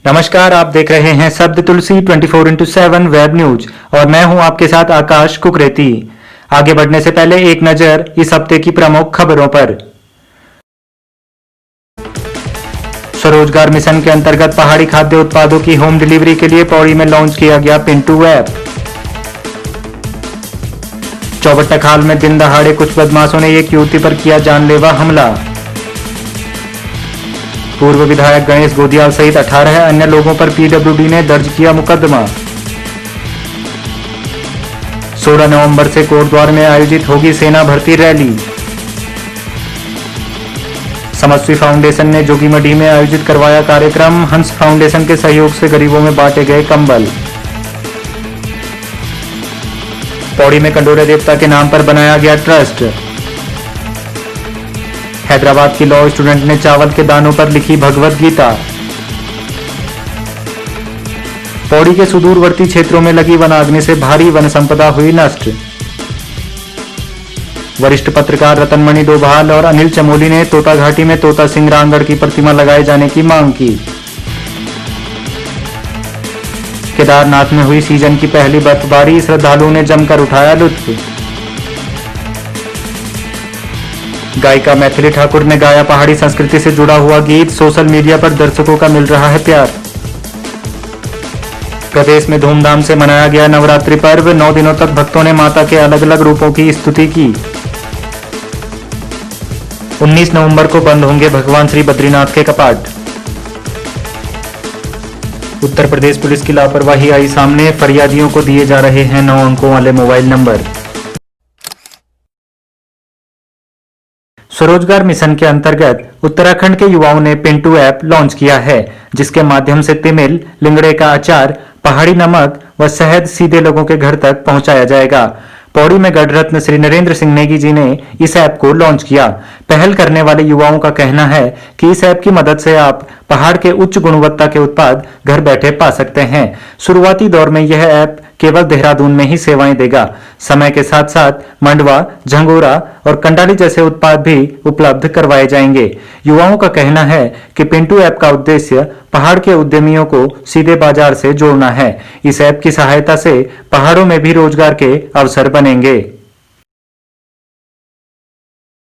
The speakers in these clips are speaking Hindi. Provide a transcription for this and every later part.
नमस्कार, आप देख रहे हैं शब्द तुलसी 24x7 वेब न्यूज और मैं हूं आपके साथ आकाश कुकरेती। आगे बढ़ने से पहले एक नजर इस हफ्ते की प्रमुख खबरों पर। स्वरोजगार मिशन के अंतर्गत पहाड़ी खाद्य उत्पादों की होम डिलीवरी के लिए पौड़ी में लॉन्च किया गया पिंटू ऐप। चौबट्टा खाल में दिन दहाड़े कुछ बदमाशों ने एक युवती पर किया जानलेवा हमला। पूर्व विधायक गणेश गोदियाल सहित 18 अन्य लोगों पर पीडब्ल्यूडी ने दर्ज किया मुकदमा। 16 नवंबर से कोटद्वार में आयोजित होगी सेना भर्ती रैली। समस्वी फाउंडेशन ने जोगीमढ़ी में आयोजित करवाया कार्यक्रम। हंस फाउंडेशन के सहयोग से गरीबों में बांटे गए कंबल। पौड़ी में कंडोरे देवता के नाम पर बनाया गया ट्रस्ट। हैदराबाद की लॉ स्टूडेंट ने चावल के दानों पर लिखी भगवत गीता। पौड़ी के सुदूरवर्ती क्षेत्रों में लगी वनाग्नि से भारी वन संपदा हुई नष्ट। वरिष्ठ पत्रकार रतनमणि डोभाल और अनिल चमोली ने तोता घाटी में तोता सिंह रामगढ़ की प्रतिमा लगाए जाने की मांग की। केदारनाथ में हुई सीजन की पहली बर्फबारी, श्रद्धालुओं ने जमकर उठाया लुत्फ। गायिका मैथिली ठाकुर ने गाया पहाड़ी संस्कृति से जुड़ा हुआ गीत। सोशल मीडिया पर दर्शकों का मिल रहा है प्यार। प्रदेश में धूमधाम से मनाया गया नवरात्रि पर्व। 9 दिनों तक भक्तों ने माता के अलग अलग रूपों की स्तुति की। 19 नवंबर को बंद होंगे भगवान श्री बद्रीनाथ के कपाट। उत्तर प्रदेश पुलिस की लापरवाही आई सामने। फरियादियों को दिए जा रहे हैं 9 अंकों वाले मोबाइल नंबर। स्वरोजगार मिशन के अंतर्गत उत्तराखंड के युवाओं ने पिंटू ऐप लॉन्च किया है, जिसके माध्यम से तिमिल, लिंगड़े का अचार, पहाड़ी नमक व शहद सीधे लोगों के घर तक पहुंचाया जाएगा। पौड़ी में गढ़ रत्न श्री नरेंद्र सिंह नेगी जी ने इस ऐप को लॉन्च किया। पहल करने वाले युवाओं का कहना है कि इस ऐप की मदद से आप पहाड़ के उच्च गुणवत्ता के उत्पाद घर बैठे पा सकते हैं। शुरुआती दौर में यह ऐप केवल देहरादून में ही सेवाएं देगा। समय के साथ साथ मंडवा, झंगोरा और कंडाली जैसे उत्पाद भी उपलब्ध करवाए जाएंगे। युवाओं का कहना है कि पिंटू ऐप का उद्देश्य पहाड़ के उद्यमियों को सीधे बाजार से जोड़ना है। इस ऐप की सहायता से पहाड़ों में भी रोजगार के अवसर बनेंगे।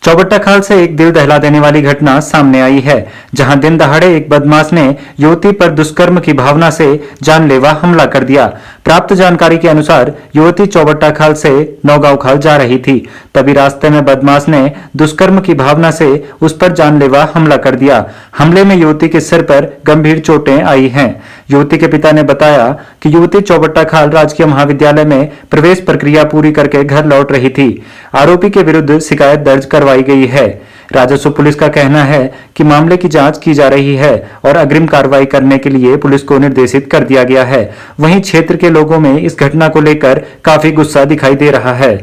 चौबट्टा खाल से एक दिल दहला देने वाली घटना सामने आई है, जहां दिन दहाड़े एक बदमाश ने युवती पर दुष्कर्म की भावना से जानलेवा हमला कर दिया। प्राप्त जानकारी के अनुसार युवती चौबट्टा खाल से नौगांव खाल जा रही थी। तभी रास्ते में बदमाश ने दुष्कर्म की भावना से उस पर जानलेवा हमला कर दिया। हमले में युवती के सिर पर गंभीर चोटें आई हैं। युवती के पिता ने बताया कि युवती चौबट्टा खाल राजकीय महाविद्यालय में प्रवेश प्रक्रिया पूरी करके घर लौट रही थी। आरोपी के विरुद्ध शिकायत दर्ज करवाई गई है। राजस्व पुलिस का कहना है कि मामले की जांच की जा रही है और अग्रिम कार्रवाई करने के लिए पुलिस को निर्देशित कर दिया गया है। वहीं क्षेत्र के लोगों में इस घटना को लेकर काफी गुस्सा दिखाई दे रहा है।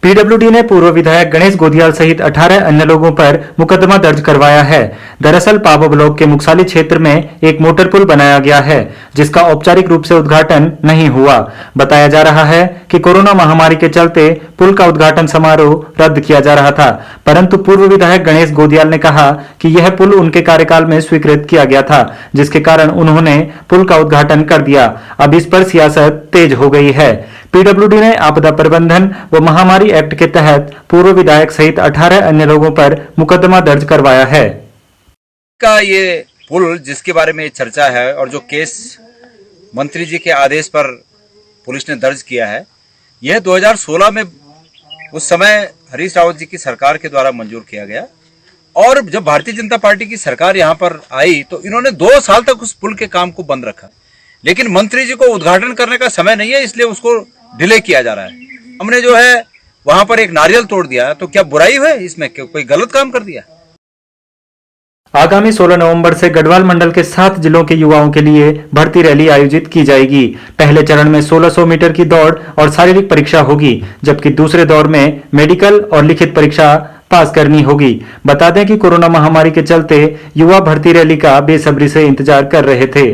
पीडब्ल्यूडी ने पूर्व विधायक गणेश गोदियाल सहित 18 अन्य लोगों पर मुकदमा दर्ज करवाया है। दरअसल पाबो ब्लॉक के मुक्साली क्षेत्र में एक मोटर पुल बनाया गया है, जिसका औपचारिक रूप से उद्घाटन नहीं हुआ। बताया जा रहा है कि कोरोना महामारी के चलते पुल का उद्घाटन समारोह रद्द किया जा रहा था, परंतु पूर्व विधायक गणेश गोदियाल ने कहा कि यह पुल उनके कार्यकाल में स्वीकृत किया गया था, जिसके कारण उन्होंने पुल का उद्घाटन कर दिया। अब इस पर सियासत तेज हो गई है। पीडब्ल्यूडी ने आपदा प्रबंधन व महामारी एक्ट के तहत पूर्व विधायक सहित 18 अन्य लोगों पर मुकदमा दर्ज करवाया है। का ये पुल जिसके बारे में चर्चा है और जो केस मंत्री जी के आदेश पर पुलिस ने दर्ज किया है, यह 2016 में उस समय हरीश रावत जी की सरकार के द्वारा मंजूर किया गया। और जब भारतीय जनता पार्टी की सरकार यहाँ पर आई तो इन्होंने 2 साल तक उस पुल के काम को बंद रखा, लेकिन मंत्री जी को उद्घाटन करने का समय नहीं है, इसलिए उसको डिले किया जा रहा है। हमने जो है वहां पर एक नारियल तोड़ दिया, तो क्या बुराई है इसमें? कोई गलत काम कर दिया? आगामी 16 नवंबर से गढ़वाल मंडल के 7 जिलों के युवाओं के लिए भर्ती रैली आयोजित की जाएगी। पहले चरण में 1600 मीटर की दौड़ और शारीरिक परीक्षा होगी, जबकि दूसरे दौर में मेडिकल और लिखित परीक्षा पास करनी होगी। बता दें कि कोरोना महामारी के चलते युवा भर्ती रैली का बेसब्री से इंतजार कर रहे थे।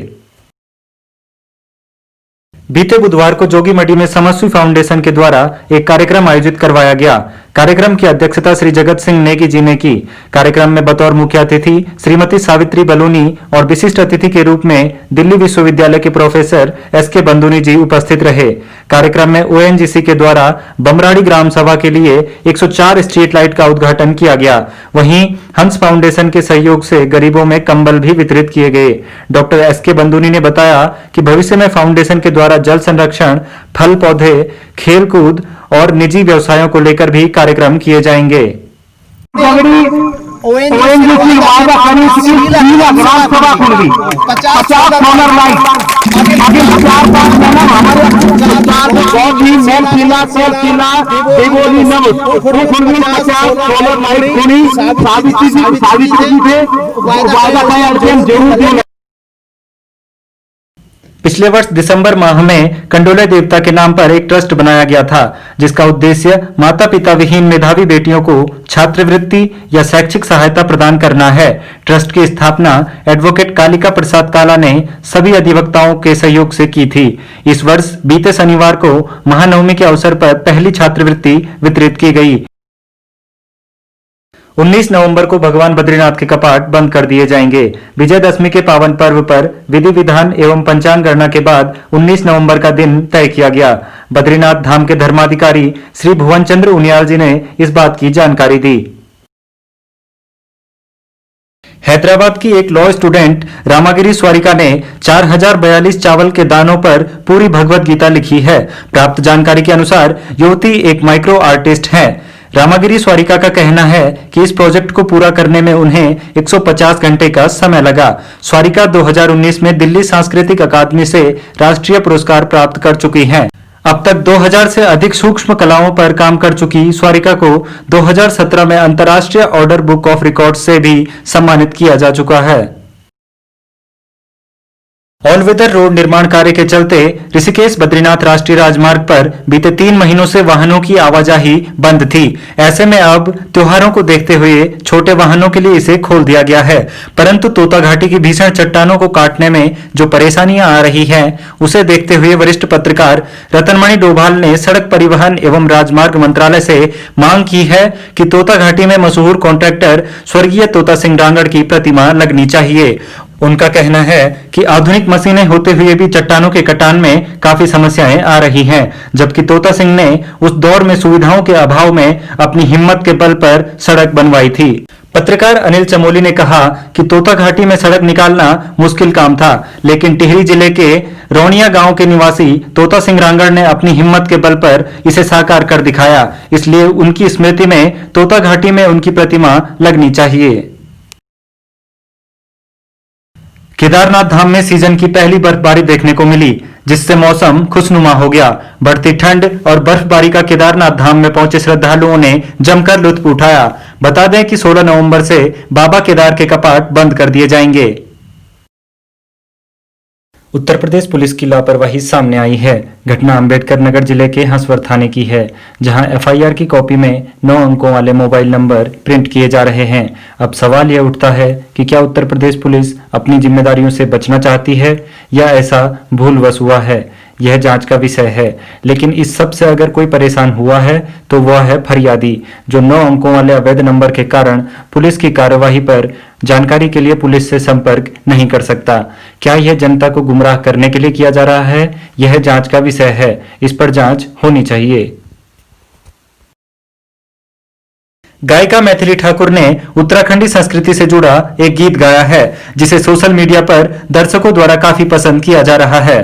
बीते बुधवार को जोगीमठी में समस्वी फाउंडेशन के द्वारा एक कार्यक्रम आयोजित करवाया गया। कार्यक्रम की अध्यक्षता श्री जगत सिंह नेगी जी ने की। कार्यक्रम में बतौर मुख्य अतिथि श्रीमती सावित्री बलूनी और विशिष्ट अतिथि के रूप में दिल्ली विश्वविद्यालय के प्रोफेसर एसके बंदूनी जी उपस्थित रहे। कार्यक्रम में ओएनजीसी के द्वारा बमराड़ी ग्राम सभा के लिए 104 स्ट्रीट लाइट का उद्घाटन किया गया। वहीं हंस फाउंडेशन के सहयोग से गरीबों में कंबल भी वितरित किए गए। डॉक्टर एसके बंदूनी ने बताया कि भविष्य में फाउंडेशन के द्वारा जल संरक्षण, फल पौधे, खेल कूद और निजी व्यवसायों को लेकर भी कार्यक्रम किए जाएंगे। ओएनजीसी वादा करी थी 3 लाख ग्राम सभा खुल गई, 50 सोलर लाइट आगे 4-5 महीना हमारे चौधरी मेल किला सेल किला देवोली नव खुल गई, 50 सोलर लाइट खुली। सावित्री जी थे वादा का अर्जन जरूर दिया। पिछले वर्ष दिसंबर माह में कंडोले देवता के नाम पर एक ट्रस्ट बनाया गया था, जिसका उद्देश्य माता पिता विहीन मेधावी बेटियों को छात्रवृत्ति या शैक्षिक सहायता प्रदान करना है। ट्रस्ट की स्थापना एडवोकेट कालिका प्रसाद काला ने सभी अधिवक्ताओं के सहयोग से की थी। इस वर्ष बीते शनिवार को महानवमी के अवसर पर पहली छात्रवृत्ति वितरित की गई। 19 नवंबर को भगवान बद्रीनाथ के कपाट बंद कर दिए जाएंगे। विजयदशमी के पावन पर्व पर विधि विधान एवं पंचांग गणना के बाद 19 नवंबर का दिन तय किया गया। बद्रीनाथ धाम के धर्माधिकारी श्री भुवन चंद्र उनियाल जी ने इस बात की जानकारी दी। हैदराबाद की एक लॉ स्टूडेंट रामागिरी स्वारिका ने 4042 चावल के दानों पर पूरी भगवत गीता लिखी है। प्राप्त जानकारी के अनुसार युवती एक माइक्रो आर्टिस्ट है। रामागिरी स्वारिका का कहना है कि इस प्रोजेक्ट को पूरा करने में उन्हें 150 घंटे का समय लगा। स्वारिका 2019 में दिल्ली सांस्कृतिक अकादमी से राष्ट्रीय पुरस्कार प्राप्त कर चुकी हैं। अब तक 2000 से अधिक सूक्ष्म कलाओं पर काम कर चुकी स्वारिका को 2017 में अंतर्राष्ट्रीय ऑर्डर बुक ऑफ रिकॉर्ड से भी सम्मानित किया जा चुका है। ऑल वेदर रोड निर्माण कार्य के चलते ऋषिकेश बद्रीनाथ राष्ट्रीय राजमार्ग पर बीते 3 महीनों से वाहनों की आवाजाही बंद थी। ऐसे में अब त्योहारों को देखते हुए छोटे वाहनों के लिए इसे खोल दिया गया है, परंतु तोता घाटी की भीषण चट्टानों को काटने में जो परेशानियां आ रही हैं, उसे देखते हुए वरिष्ठ पत्रकार रतनमणि डोभाल ने सड़क परिवहन एवं राजमार्ग मंत्रालय से मांग की है कि तोता घाटी में मशहूर कॉन्ट्रैक्टर स्वर्गीय तोता सिंह डांगड़ की प्रतिमा लगनी चाहिए। उनका कहना है कि आधुनिक मशीनें होते हुए भी चट्टानों के कटान में काफी समस्याएं आ रही हैं, जबकि तोता सिंह ने उस दौर में सुविधाओं के अभाव में अपनी हिम्मत के बल पर सड़क बनवाई थी। पत्रकार अनिल चमोली ने कहा कि तोता घाटी में सड़क निकालना मुश्किल काम था, लेकिन टिहरी जिले के रौनिया गांव के निवासी तोता सिंह डांगड़ ने अपनी हिम्मत के बल पर इसे साकार कर दिखाया। इसलिए उनकी स्मृति में तोता घाटी में उनकी प्रतिमा लगनी चाहिए। केदारनाथ धाम में सीजन की पहली बर्फबारी देखने को मिली, जिससे मौसम खुशनुमा हो गया। बढ़ती ठंड और बर्फबारी का केदारनाथ धाम में पहुंचे श्रद्धालुओं ने जमकर लुत्फ उठाया। बता दें कि 16 नवंबर से बाबा केदार के कपाट बंद कर दिए जाएंगे। उत्तर प्रदेश पुलिस की लापरवाही सामने आई है। घटना अंबेडकर नगर जिले के हंसवर थाने की है, जहां एफआईआर की कॉपी में 9 अंकों वाले मोबाइल नंबर प्रिंट किए जा रहे हैं। अब सवाल यह उठता है कि क्या उत्तर प्रदेश पुलिस अपनी जिम्मेदारियों से बचना चाहती है या ऐसा भूलवश हुआ है? यह जांच का विषय है। लेकिन इस सब से अगर कोई परेशान हुआ है तो वह है फरियादी, जो 9 अंकों वाले अवैध नंबर के कारण पुलिस की कार्यवाही पर जानकारी के लिए पुलिस से संपर्क नहीं कर सकता। क्या यह जनता को गुमराह करने के लिए किया जा रहा है? यह जांच का विषय है। इस पर जांच होनी चाहिए। गायिका मैथिली ठाकुर ने उत्तराखंडी संस्कृति से जुड़ा एक गीत गाया है, जिसे सोशल मीडिया पर दर्शकों द्वारा काफी पसंद किया जा रहा है।